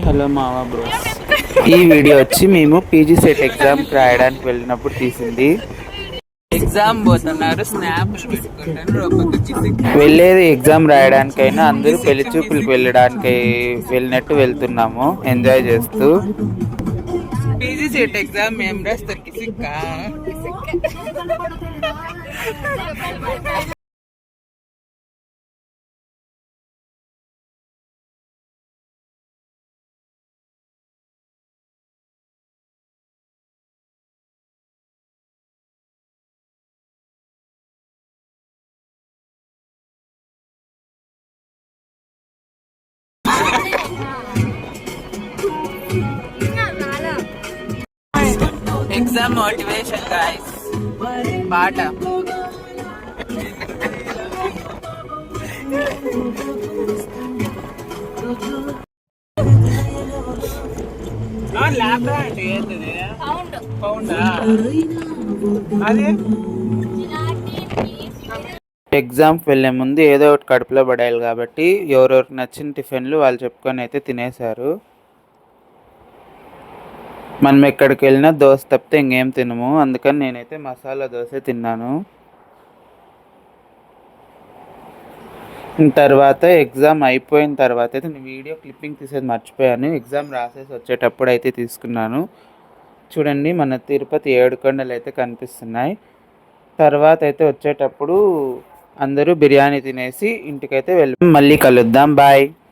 Hello మావా bros. ఈ video వచ్చి మేము పీజీ సెట్ ఎగ్జామ్ రాయడానికి వెళ్ళినప్పుడు తీసింది. ఎగ్జామ్ పోతున్నారు, స్నాప్లు పెట్టుకుంటారు. వెళ్ళేది ఎగ్జామ్ రాయడానికైనా అందరూ పెళ్లి చూపులకు వెళ్ళడానికి వెళ్ళినట్టు వెళ్తున్నాము, ఎంజాయ్ చేస్తూ. పీజీ సెట్ ఎగ్జామ్ మేము రాస్తారు కిసిక్క. ఎగ్జామ్ మోటివేషన్ గాయ్స్ పాట. ఎగ్జామ్కి వెళ్ళే ముందు ఏదో ఒకటి కడుపులో పడేయాలి కాబట్టి ఎవరెవరికి నచ్చిన టిఫిన్లు వాళ్ళు చెప్పుకొని అయితే తినేశారు. మనం ఎక్కడికి వెళ్ళినా దోశ తప్పితే ఇంకేం తినము, అందుకని నేనైతే మసాలా దోశ తిన్నాను. తర్వాత ఎగ్జామ్ అయిపోయిన తర్వాత అయితే నేను వీడియో క్లిప్పింగ్ తీసేది మర్చిపోయాను. ఎగ్జామ్ రాసేసి వచ్చేటప్పుడు అయితే తీసుకున్నాను. చూడండి, మన తిరుపతి ఏడుకొండలు అయితే కనిపిస్తున్నాయి. తర్వాత అయితే వచ్చేటప్పుడు అందరూ బిర్యానీ తినేసి ఇంటికైతే మళ్ళీ కలుద్దాం. బాయ్.